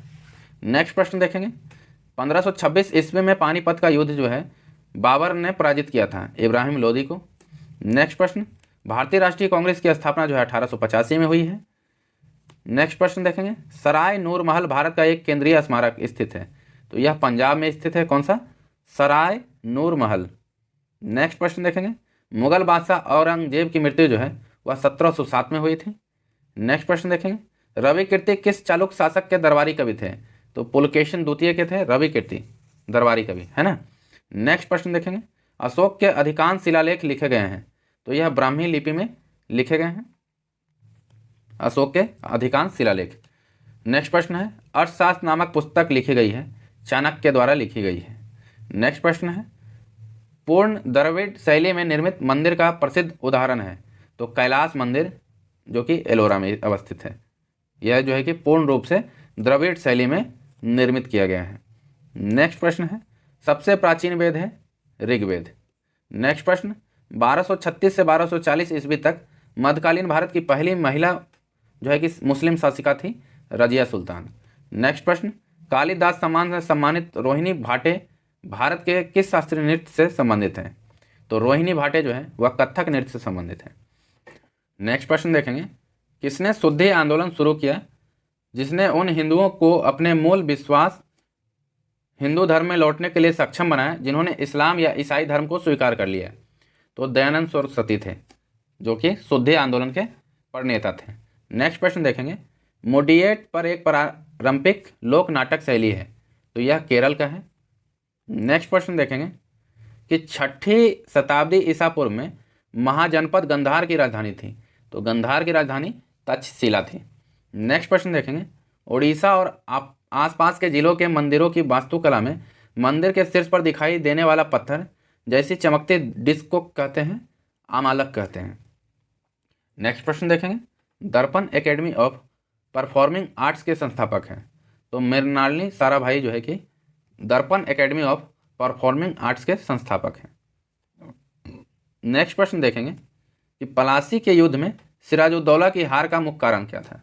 Speaker 1: नेक्स्ट प्रश्न देखेंगे, 1526 ईस्वी में पानीपत का युद्ध जो है बाबर ने पराजित किया था इब्राहिम लोदी को। नेक्स्ट प्रश्न, भारतीय राष्ट्रीय कांग्रेस की स्थापना जो है 1885 में हुई है। नेक्स्ट प्रश्न देखेंगे, सराय नूर महल भारत का एक केंद्रीय स्मारक स्थित है, तो यह पंजाब में स्थित है। कौन सा? सराय नूर महल। नेक्स्ट प्रश्न देखेंगे, मुगल बादशाह औरंगजेब की मृत्यु जो है वह 1707 में हुई थी। नेक्स्ट प्रश्न देखेंगे, रवि कीर्ति किस चालुक्य शासक के दरबारी कवि थे? तो पुलकेशिन द्वितीय के थे रवि कीर्ति दरबारी कवि, है ना। नेक्स्ट प्रश्न देखेंगे, अशोक के अधिकांश शिलालेख लिखे गए हैं, तो यह ब्राह्मी लिपि में लिखे गए हैं अशोक के अधिकांश शिलालेख। नेक्स्ट प्रश्न है, अर्थशास्त्र नामक पुस्तक लिखी गई है, चाणक्य के द्वारा लिखी गई है। नेक्स्ट प्रश्न है, पूर्ण द्रविड़ शैली में निर्मित मंदिर का प्रसिद्ध उदाहरण है, तो कैलाश मंदिर जो कि एलोरा में अवस्थित है। यह जो है कि पूर्ण रूप से द्रविड़ शैली में निर्मित किया गया है। नेक्स्ट प्रश्न है, सबसे प्राचीन वेद है ऋग्वेद। नेक्स्ट प्रश्न, 1236 से 1240 ईस्वी तक मध्यकालीन भारत की पहली महिला जो है कि मुस्लिम शासिका थी रजिया सुल्तान। नेक्स्ट प्रश्न, कालिदास सम्मान से सम्मानित रोहिणी भाटे भारत के किस शास्त्रीय नृत्य से संबंधित हैं? तो रोहिणी भाटे जो है वह कथक नृत्य से संबंधित है। नेक्स्ट प्रश्न देखेंगे, किसने शुद्धि आंदोलन शुरू किया जिसने उन हिंदुओं को अपने मूल विश्वास हिंदू धर्म में लौटने के लिए सक्षम बनाया जिन्होंने इस्लाम या ईसाई धर्म को स्वीकार कर लिया? तो दयानंद सरस्वती थे जो कि शुद्धि आंदोलन के प्रणेता थे। नेक्स्ट प्रश्न देखेंगे, मोडिएट पर एक पारंपरिक लोक नाटक शैली है, तो यह केरल का है। नेक्स्ट प्रश्न देखेंगे कि 6ठी शताब्दी ईसा पूर्व में महाजनपद गंधार की राजधानी थी, तो गंधार की राजधानी तक्षशिला थी। नेक्स्ट प्रश्न देखेंगे, उड़ीसा और आसपास के जिलों के मंदिरों की वास्तुकला में मंदिर के शीर्ष पर दिखाई देने वाला पत्थर जैसी चमकती डिस्क को कहते हैं आमालक कहते हैं। नेक्स्ट प्रश्न देखेंगे, दर्पण एकेडमी ऑफ परफॉर्मिंग आर्ट्स के संस्थापक हैं, तो मृणालिनी साराभाई जो है कि दर्पण एकेडमी ऑफ परफॉर्मिंग आर्ट्स के संस्थापक हैं। नेक्स्ट प्रश्न देखेंगे कि पलासी के युद्ध में सिराजुद्दौला की हार का मुख्य कारण क्या था?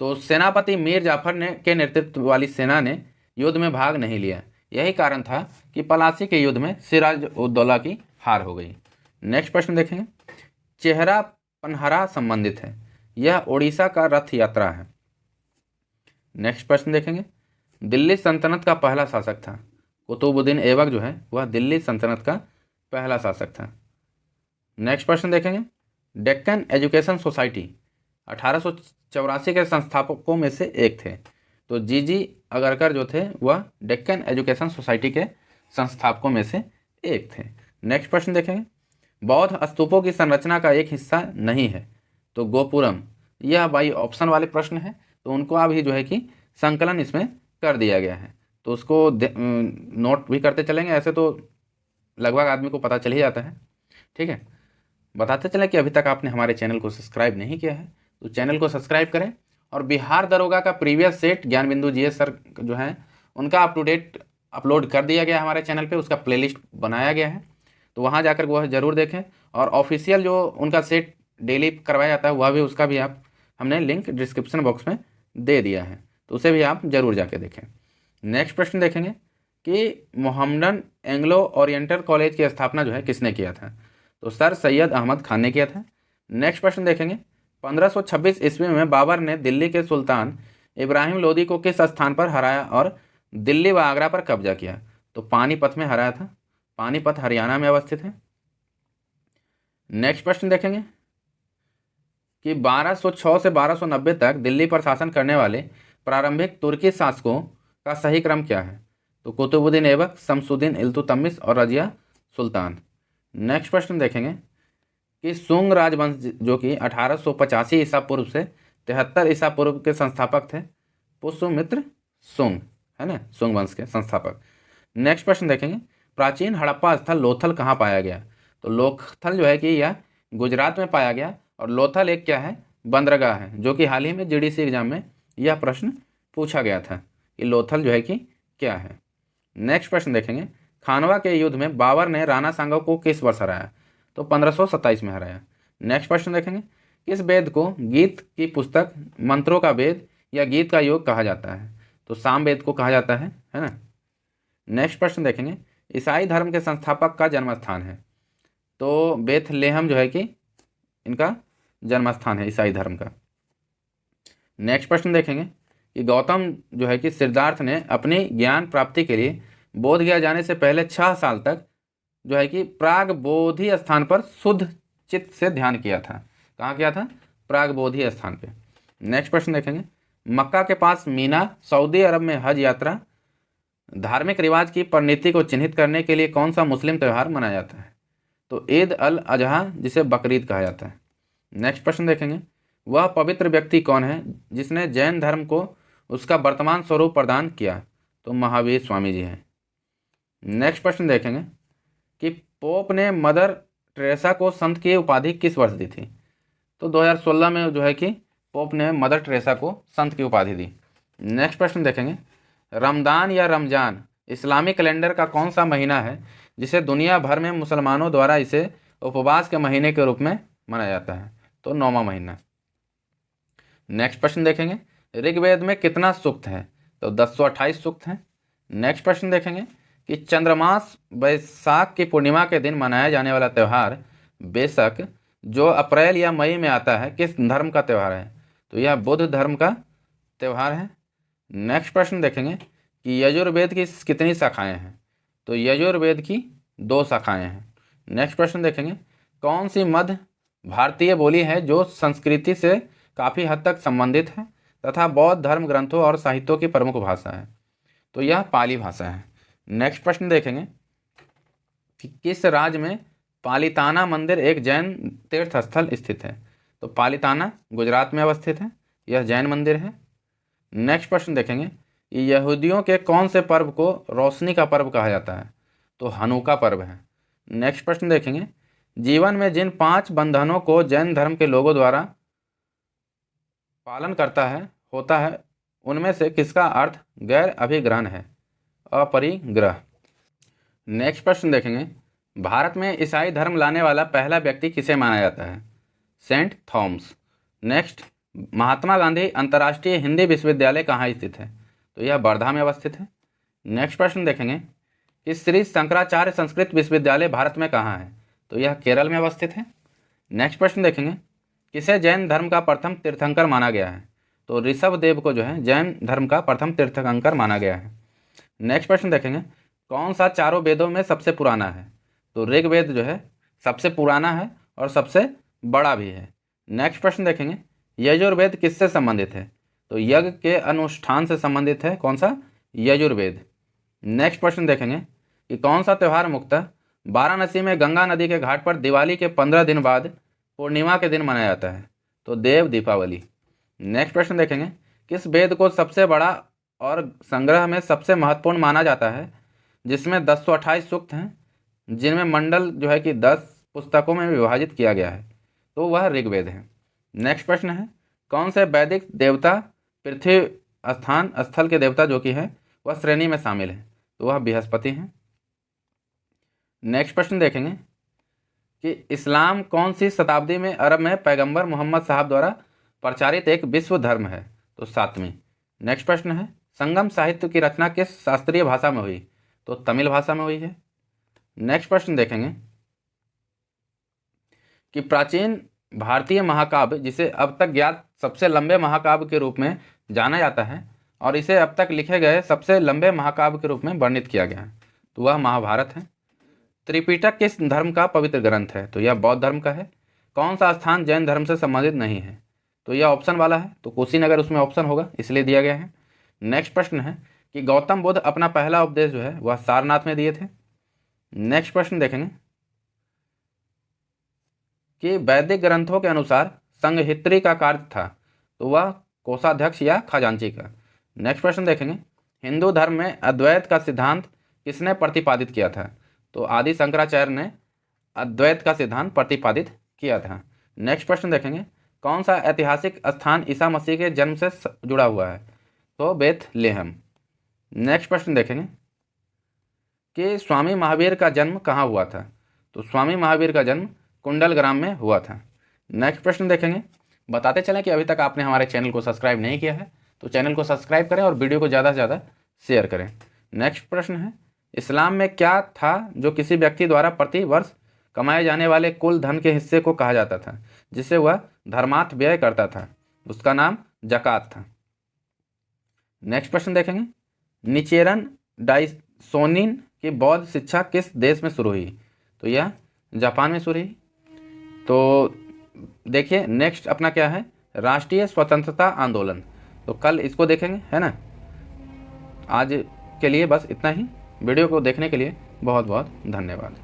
Speaker 1: तो सेनापति मीर जाफर ने के नेतृत्व वाली सेना ने युद्ध में भाग नहीं लिया, यही कारण था कि पलासी के युद्ध में सिराजुद्दौला की हार हो गई। नेक्स्ट प्रश्न देखेंगे, चेहरा पनहरा संबंधित है, यह उड़ीसा का रथ यात्रा है। नेक्स्ट प्रश्न देखेंगे, दिल्ली सल्तनत का पहला शासक था, कुतुबुद्दीन ऐबक जो है वह दिल्ली सल्तनत का पहला शासक था। नेक्स्ट प्रश्न देखेंगे, डेक्कन एजुकेशन सोसाइटी 1884 के संस्थापकों में से एक थे, तो जी अगरकर जो थे वह डेक्कन एजुकेशन सोसाइटी के संस्थापकों में से एक थे। नेक्स्ट प्रश्न देखेंगे, बौद्ध स्तूपों की संरचना का एक हिस्सा नहीं है? तो गोपुरम। यह भाई ऑप्शन वाले प्रश्न है, तो उनको अभी जो है कि संकलन इसमें कर दिया गया है, तो उसको नोट भी करते चलेंगे। ऐसे तो लगभग आदमी को पता चल ही जाता है। ठीक है, बताते चलें कि अभी तक आपने हमारे चैनल को सब्सक्राइब नहीं किया है तो चैनल को सब्सक्राइब करें, और बिहार दरोगा का प्रीवियस सेट ज्ञान बिंदु जीएस सर जो है उनका अप टू डेट अपलोड कर दिया गया है हमारे चैनल पे, उसका प्लेलिस्ट बनाया गया है, तो वहाँ जाकर वह ज़रूर देखें। और ऑफिशियल जो उनका सेट डेली करवाया जाता है वह भी, उसका भी आप हमने लिंक डिस्क्रिप्शन बॉक्स में दे दिया है, तो उसे भी आप ज़रूर जाके देखें। नेक्स्ट प्रश्न देखेंगे कि मोहम्मडन एंग्लो ओरिएंटल कॉलेज की स्थापना जो है किसने किया था? तो सर सैयद अहमद खान ने किया था। नेक्स्ट प्रश्न देखेंगे, 1526 ईस्वी में बाबर ने दिल्ली के सुल्तान इब्राहिम लोदी को किस स्थान पर हराया और दिल्ली व आगरा पर कब्जा किया? तो पानीपत में हराया था। पानीपत हरियाणा में अवस्थित है। नेक्स्ट प्रश्न देखेंगे कि 1206 से 1290 तक दिल्ली पर शासन करने वाले प्रारंभिक तुर्की शासकों का सही क्रम क्या है? तो कुतुबुद्दीन ऐबक, शमसुद्दीन इल्तुतमिश और रजिया सुल्तान। नेक्स्ट प्रश्न देखेंगे कि सुंग राजवंश जो कि 1885 ईसा पूर्व से 73 ईसा पूर्व के संस्थापक थे, पुष्यमित्र सुंग, है ना, सुंग वंश के संस्थापक। नेक्स्ट प्रश्न देखेंगे, प्राचीन हड़प्पा स्थल लोथल कहाँ पाया गया? तो लोथल जो है कि यह गुजरात में पाया गया, और लोथल एक क्या है, बंदरगाह है, जो कि हाल ही में जीडीसी एग्जाम में यह प्रश्न पूछा गया था कि लोथल जो है कि क्या है। नेक्स्ट प्रश्न देखेंगे, खानवा के युद्ध में बाबर ने राणा सांगा को किस वर्ष हराया? तो 1527 में हराया। नेक्स्ट प्रश्न देखेंगे, किस वेद को गीत की पुस्तक, मंत्रों का वेद या गीत का योग कहा जाता है? तो साम वेद को कहा जाता है ना। नेक्स्ट प्रश्न देखेंगे, ईसाई धर्म के संस्थापक का जन्म स्थान है? तो बेथलेहम जो है कि इनका जन्म स्थान है ईसाई धर्म का। नेक्स्ट प्रश्न देखेंगे कि गौतम जो है कि सिद्धार्थ ने अपनी ज्ञान प्राप्ति के लिए बोध गया जाने से पहले 6 साल तक जो है कि प्राग बोधि स्थान पर शुद्ध चित्त से ध्यान किया था। कहाँ किया था? प्राग बोधि स्थान पे। नेक्स्ट प्रश्न देखेंगे, मक्का के पास मीना, सऊदी अरब में हज यात्रा, धार्मिक रिवाज की परिणति को चिन्हित करने के लिए कौन सा मुस्लिम त्यौहार मनाया जाता है? तो ईद अल अजहा, जिसे बकरीद कहा जाता है। नेक्स्ट प्रश्न देखेंगे, वह पवित्र व्यक्ति कौन है जिसने जैन धर्म को उसका वर्तमान स्वरूप प्रदान किया? तो महावीर स्वामी जी हैं। नेक्स्ट प्रश्न देखेंगे कि पोप ने मदर टेरेसा को संत की उपाधि किस वर्ष दी थी? तो 2016 में जो है कि पोप ने मदर टेरेसा को संत की उपाधि दी। नेक्स्ट प्रश्न देखेंगे, रमदान या रमजान इस्लामी कैलेंडर का कौन सा महीना है जिसे दुनिया भर में मुसलमानों द्वारा इसे उपवास के महीने के रूप में मनाया जाता है? तो 9वां महीना। नेक्स्ट प्रश्न देखेंगे, ऋग्वेद में कितना सूक्त है? तो 1028 सूक्त हैं। नेक्स्ट प्रश्न देखेंगे कि चंद्रमास बैसाख की पूर्णिमा के दिन मनाया जाने वाला त्यौहार बैसाख जो अप्रैल या मई में आता है किस धर्म का त्यौहार है? तो यह बुद्ध धर्म का त्यौहार है। नेक्स्ट प्रश्न देखेंगे कि यजुर्वेद की कितनी शाखाएं हैं? तो यजुर्वेद की 2 शाखाएं हैं। नेक्स्ट प्रश्न देखेंगे, कौन सी मध्य भारतीय बोली है जो संस्कृति से काफ़ी हद तक संबंधित है तथा बौद्ध धर्म ग्रंथों और साहित्यों की प्रमुख भाषा है? तो यह पाली भाषा है। नेक्स्ट प्रश्न देखेंगे कि किस राज्य में पालिताना मंदिर एक जैन तीर्थ स्थल स्थित है? तो पालिताना गुजरात में अवस्थित है, यह जैन मंदिर है। नेक्स्ट प्रश्न देखेंगे कि यहूदियों के कौन से पर्व को रोशनी का पर्व कहा जाता है? तो हनुका पर्व है। नेक्स्ट प्रश्न देखेंगे, जीवन में जिन 5 बंधनों को जैन धर्म के लोगों द्वारा पालन करता है होता है उनमें से किसका अर्थ गैर अभिग्रहण है? अपरिग्रह। नेक्स्ट प्रश्न देखेंगे, भारत में ईसाई धर्म लाने वाला पहला व्यक्ति किसे माना जाता है? Saint Thomas. Next, Mahatma Gandhi अंतर्राष्ट्रीय हिंदी विश्वविद्यालय कहाँ स्थित है? तो यह वर्धा में अवस्थित है। नेक्स्ट प्रश्न देखेंगे कि श्री शंकराचार्य संस्कृत विश्वविद्यालय भारत में कहाँ है? तो यह केरल में अवस्थित है। नेक्स्ट प्रश्न देखेंगे, किसे जैन धर्म का प्रथम तीर्थंकर माना गया है? तो ऋषभदेव को जो है जैन धर्म का प्रथम तीर्थंकर माना गया है। नेक्स्ट प्रश्न देखेंगे, कौन सा चारों वेदों में सबसे पुराना है? तो ऋग्वेद जो है सबसे पुराना है और सबसे बड़ा भी है। नेक्स्ट प्रश्न देखेंगे, यजुर्वेद किससे संबंधित है? तो यज्ञ के अनुष्ठान से संबंधित है। कौन सा? यजुर्वेद। नेक्स्ट प्रश्न देखेंगे कि कौन सा त्यौहार मुख्यतः वाराणसी में गंगा नदी के घाट पर दिवाली के 15 दिन बाद पूर्णिमा के दिन मनाया जाता है? तो देव दीपावली। नेक्स्ट प्रश्न देखेंगे, किस वेद को सबसे बड़ा और संग्रह में सबसे महत्वपूर्ण माना जाता है, जिसमें 1028 सूक्त हैं, जिनमें मंडल जो है कि 10 पुस्तकों में विभाजित किया गया है? तो वह ऋग्वेद है। नेक्स्ट प्रश्न है, कौन से वैदिक देवता पृथ्वी स्थान स्थल के देवता जो कि है वह श्रेणी में शामिल है? तो वह बृहस्पति हैं। नेक्स्ट प्रश्न देखेंगे कि इस्लाम कौन सी शताब्दी में अरब में पैगंबर मोहम्मद साहब द्वारा प्रचारित एक विश्व धर्म है? तो 7वीं। नेक्स्ट प्रश्न है, संगम साहित्य की रचना किस शास्त्रीय भाषा में हुई? तो तमिल भाषा में हुई है। नेक्स्ट प्रश्न देखेंगे कि प्राचीन भारतीय महाकाव्य, जिसे अब तक ज्ञात सबसे लंबे महाकाव्य के रूप में जाना जाता है और इसे अब तक लिखे गए सबसे लंबे महाकाव्य के रूप में वर्णित किया गया है, तो वह महाभारत है। त्रिपिटक किस धर्म का पवित्र ग्रंथ है? तो यह बौद्ध धर्म का है। कौन सा स्थान जैन धर्म से संबंधित नहीं है? तो यह ऑप्शन वाला है, तो कुशीनगर उसमें ऑप्शन होगा, इसलिए दिया गया है। नेक्स्ट प्रश्न है कि गौतम बुद्ध अपना पहला उपदेश जो है वह सारनाथ में दिए थे। नेक्स्ट प्रश्न देखेंगे कि वैदिक ग्रंथों के अनुसार संघहित्री का कार्य था, तो वह कोषाध्यक्ष या खजांची का। नेक्स्ट प्रश्न देखेंगे, हिंदू धर्म में अद्वैत का सिद्धांत किसने प्रतिपादित किया था? तो आदि शंकराचार्य ने अद्वैत का सिद्धांत प्रतिपादित किया था। नेक्स्ट प्रश्न देखेंगे, कौन सा ऐतिहासिक स्थान ईसा मसीह के जन्म से जुड़ा हुआ है? तो बेथलेहम। नेक्स्ट प्रश्न देखेंगे कि स्वामी महावीर का जन्म कहाँ हुआ था? तो स्वामी महावीर का जन्म कुंडलग्राम में हुआ था। नेक्स्ट प्रश्न देखेंगे, बताते चलें कि अभी तक आपने हमारे चैनल को सब्सक्राइब नहीं किया है तो चैनल को सब्सक्राइब करें और वीडियो को ज़्यादा से ज़्यादा शेयर करें। नेक्स्ट प्रश्न है, इस्लाम में क्या था जो किसी व्यक्ति द्वारा प्रति वर्ष कमाए जाने वाले कुल धन के हिस्से को कहा जाता था, जिसे वह धर्मार्थ व्यय करता था? उसका नाम ज़कात था। नेक्स्ट प्रश्न देखेंगे, निचेरन डाइसोनिन की बौद्ध शिक्षा किस देश में शुरू हुई? तो यह जापान में शुरू हुई। तो देखिए नेक्स्ट अपना क्या है, राष्ट्रीय स्वतंत्रता आंदोलन। तो कल इसको देखेंगे, है ना। आज के लिए बस इतना ही। वीडियो को देखने के लिए बहुत बहुत धन्यवाद।